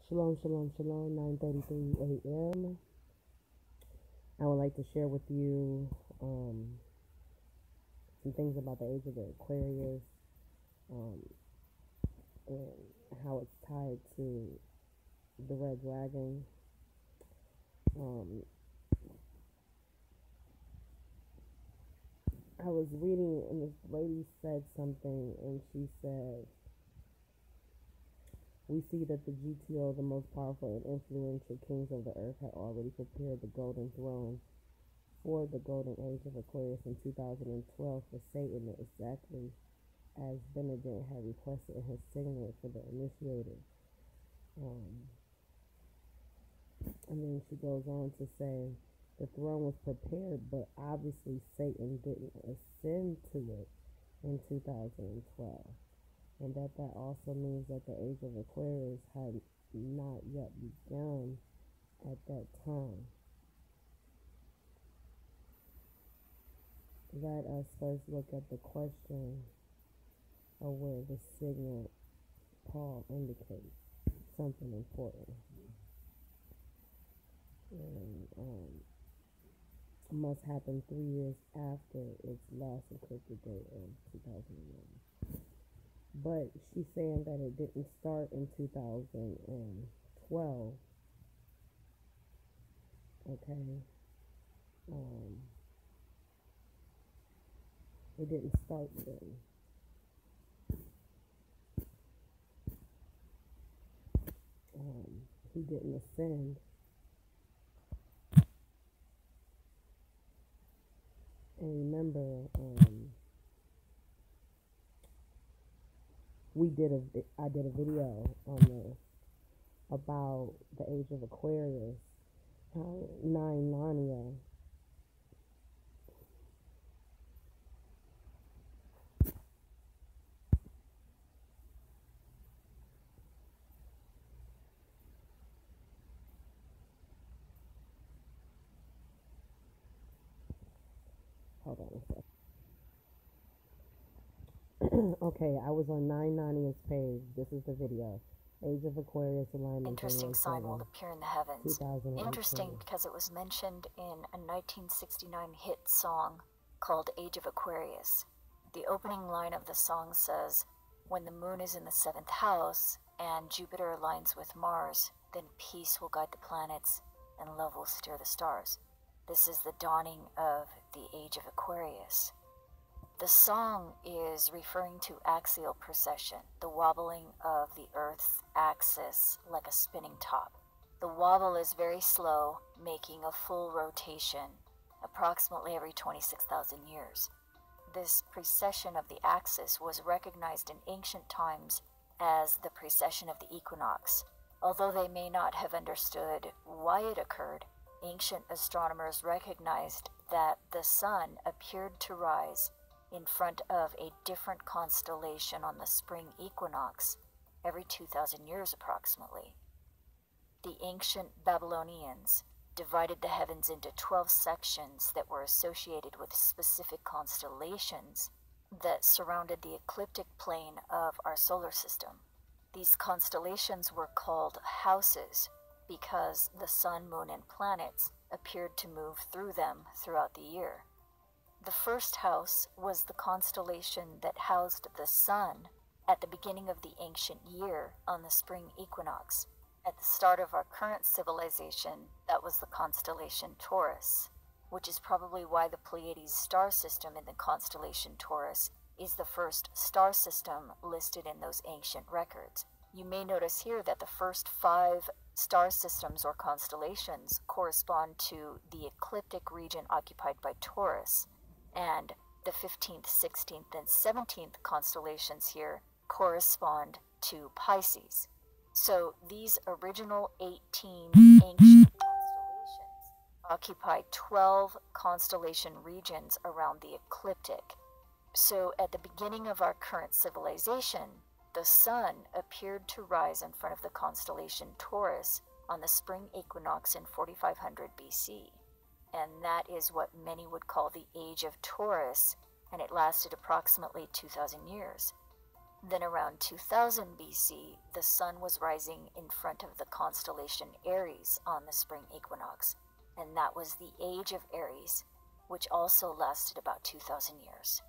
Shalom, shalom, shalom, 9:33 a.m. I would like to share with you some things about the age of the Aquarius um, and how it's tied to the red dragon. Um, I was reading and this lady said something and she said, we see that the GTO, the most powerful and influential kings of the earth, had already prepared the golden throne for the golden age of Aquarius in 2012 for Satan, exactly as Benedict had requested in his signet for the initiator. And then she goes on to say the throne was prepared, but obviously Satan didn't ascend to it in 2012. And that also means that the age of Aquarius had not yet begun at that time. Let us first look at the question of where the signet Paul indicates something important. And must happen 3 years after its last encrypted date of 2001. But she's saying that it didn't start in 2012. Okay. It didn't start then. He didn't ascend. And remember, I did a video on this about the age of Aquarius, how 9 Narnia hold on a second. Okay, I was on 9 Narnia's page. This is the video. Age of Aquarius alignment. Interesting sign will appear in the heavens. Interesting because it was mentioned in a 1969 hit song called Age of Aquarius. The opening line of the song says, "When the moon is in the 7th house and Jupiter aligns with Mars, then peace will guide the planets and love will steer the stars." This is the dawning of the Age of Aquarius. The song is referring to axial precession, the wobbling of the Earth's axis like a spinning top. The wobble is very slow, making a full rotation approximately every 26,000 years. This precession of the axis was recognized in ancient times as the precession of the equinox. Although they may not have understood why it occurred, ancient astronomers recognized that the sun appeared to rise in front of a different constellation on the spring equinox every 2,000 years approximately. The ancient Babylonians divided the heavens into 12 sections that were associated with specific constellations that surrounded the ecliptic plane of our solar system. These constellations were called houses because the sun, moon, and planets appeared to move through them throughout the year. The first house was the constellation that housed the sun at the beginning of the ancient year on the spring equinox. At the start of our current civilization, that was the constellation Taurus, which is probably why the Pleiades star system in the constellation Taurus is the first star system listed in those ancient records. You may notice here that the first 5 star systems or constellations correspond to the ecliptic region occupied by Taurus, and the 15th, 16th, and 17th constellations here correspond to Pisces. So these original 18 ancient constellations occupy 12 constellation regions around the ecliptic. So at the beginning of our current civilization, the sun appeared to rise in front of the constellation Taurus on the spring equinox in 4500 BC. And that is what many would call the Age of Taurus, and it lasted approximately 2,000 years. Then around 2000 BC, the sun was rising in front of the constellation Aries on the spring equinox, and that was the age of Aries, which also lasted about 2000 years.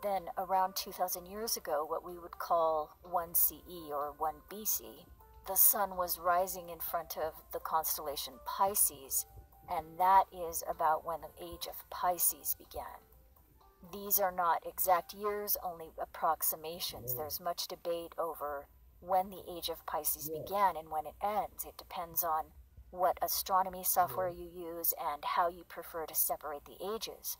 Then around 2000 years ago, what we would call 1 CE or 1 BC, the sun was rising in front of the constellation Pisces, and that is about when the age of Pisces began. These are not exact years, only approximations. There's much debate over when the age of Pisces began and when it ends. It depends on what astronomy software you use and how you prefer to separate the ages.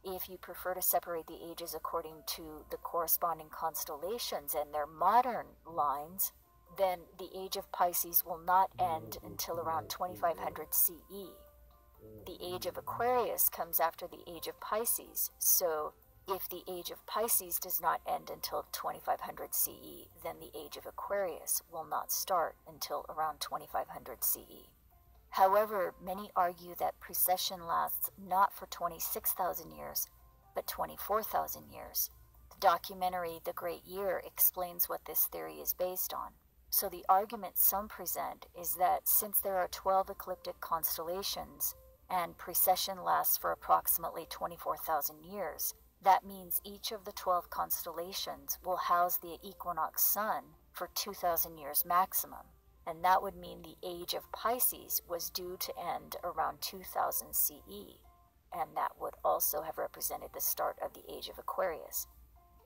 If you prefer to separate the ages according to the corresponding constellations and their modern lines, then the age of Pisces will not end until around 2500 CE. The age of Aquarius comes after the age of Pisces, so if the age of Pisces does not end until 2500 CE, then the age of Aquarius will not start until around 2500 CE. However, many argue that precession lasts not for 26,000 years, but 24,000 years. The documentary The Great Year explains what this theory is based on. So the argument some present is that since there are 12 ecliptic constellations, and precession lasts for approximately 24,000 years, that means each of the 12 constellations will house the equinox sun for 2,000 years maximum, and that would mean the age of Pisces was due to end around 2000 CE, and that would also have represented the start of the age of Aquarius.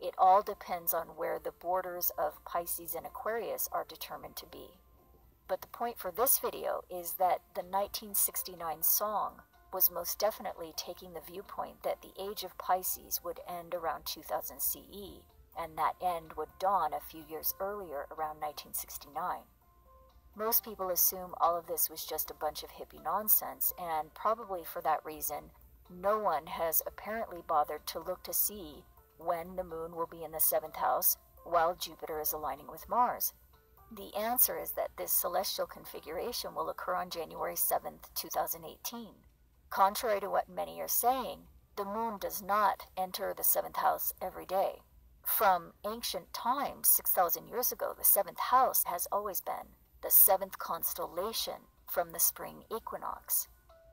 It all depends on where the borders of Pisces and Aquarius are determined to be. But the point for this video is that the 1969 song was most definitely taking the viewpoint that the age of Pisces would end around 2000 CE, and that end would dawn a few years earlier, around 1969. Most people assume all of this was just a bunch of hippie nonsense, and probably for that reason, no one has apparently bothered to look to see when the moon will be in the 7th house while Jupiter is aligning with Mars. The answer is that this celestial configuration will occur on January 7th, 2018. Contrary to what many are saying, the moon does not enter the 7th house every day. From ancient times, 6,000 years ago, the 7th house has always been the 7th constellation from the spring equinox.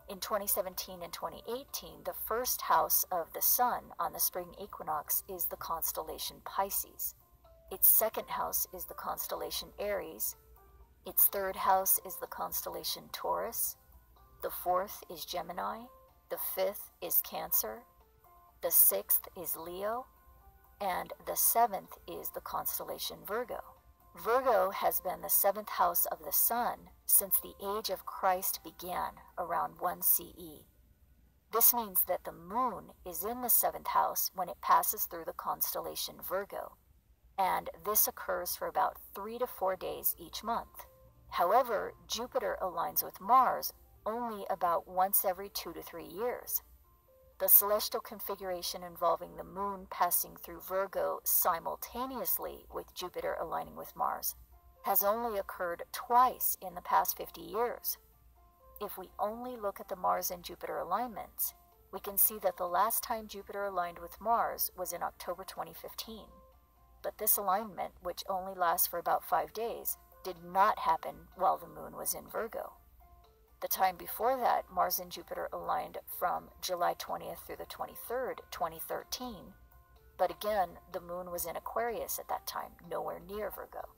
In 2017 and 2018, the first house of the sun on the spring equinox is the constellation Pisces. Its second house is the constellation Aries. Its third house is the constellation Taurus. The fourth is Gemini. The fifth is Cancer. The sixth is Leo. And the seventh is the constellation Virgo. Virgo has been the 7th house of the sun since the age of Christ began, around 1 CE. This means that the moon is in the 7th house when it passes through the constellation Virgo, and this occurs for about 3 to 4 days each month. However, Jupiter aligns with Mars only about once every 2 to 3 years. The celestial configuration involving the moon passing through Virgo simultaneously with Jupiter aligning with Mars has only occurred twice in the past 50 years. If we only look at the Mars and Jupiter alignments, we can see that the last time Jupiter aligned with Mars was in October 2015. But this alignment, which only lasts for about 5 days, did not happen while the moon was in Virgo. The time before that, Mars and Jupiter aligned from July 20th through the 23rd, 2013. But again, the moon was in Aquarius at that time, nowhere near Virgo.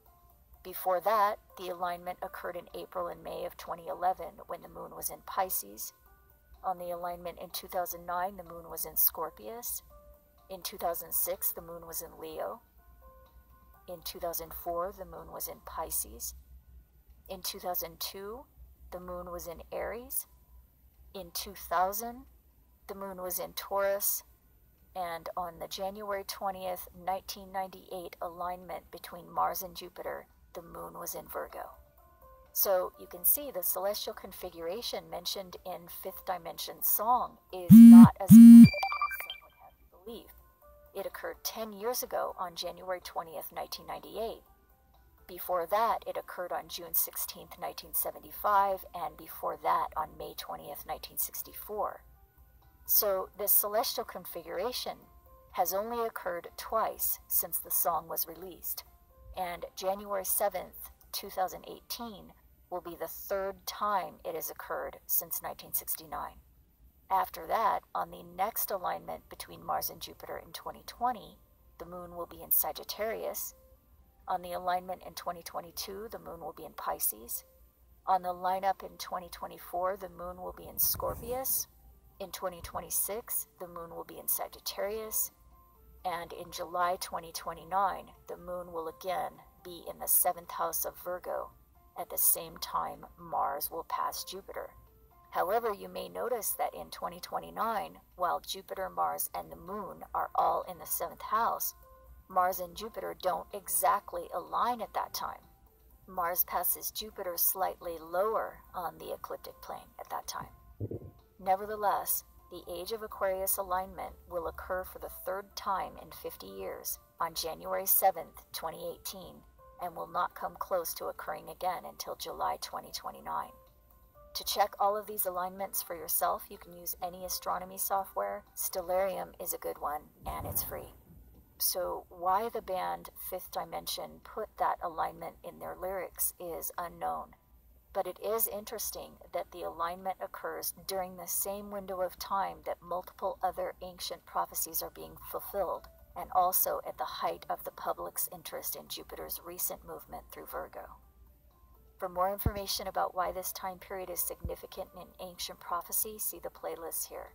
Before that, the alignment occurred in April and May of 2011 when the moon was in Pisces. On the alignment in 2009, the moon was in Scorpius. In 2006, the moon was in Leo. In 2004, the moon was in Pisces. In 2002, the moon was in Aries. In 2000, the moon was in Taurus. And on the January 20th, 1998 alignment between Mars and Jupiter, the moon was in Virgo. So you can see the celestial configuration mentioned in Fifth Dimension Song is not as common as some would have believed. It occurred 10 years ago on January 20th, 1998. Before that, it occurred on June 16th, 1975, and before that on May 20th, 1964. So this celestial configuration has only occurred twice since the song was released, and January 7th, 2018 will be the third time it has occurred since 1969. After that, on the next alignment between Mars and Jupiter in 2020, the moon will be in Sagittarius. On the alignment in 2022, the moon will be in Pisces. On the lineup in 2024, the moon will be in Scorpius. In 2026, the moon will be in Sagittarius. And in July 2029, the moon will again be in the 7th house of Virgo. At the same time, Mars will pass Jupiter. However, you may notice that in 2029, while Jupiter, Mars, and the moon are all in the 7th house, Mars and Jupiter don't exactly align at that time. Mars passes Jupiter slightly lower on the ecliptic plane at that time. Nevertheless, the Age of Aquarius alignment will occur for the third time in 50 years on January 7th, 2018, and will not come close to occurring again until July 2029. To check all of these alignments for yourself, you can use any astronomy software. Stellarium is a good one, and it's free. So why the band Fifth Dimension put that alignment in their lyrics is unknown. But it is interesting that the alignment occurs during the same window of time that multiple other ancient prophecies are being fulfilled, and also at the height of the public's interest in Jupiter's recent movement through Virgo. For more information about why this time period is significant in ancient prophecy, see the playlist here.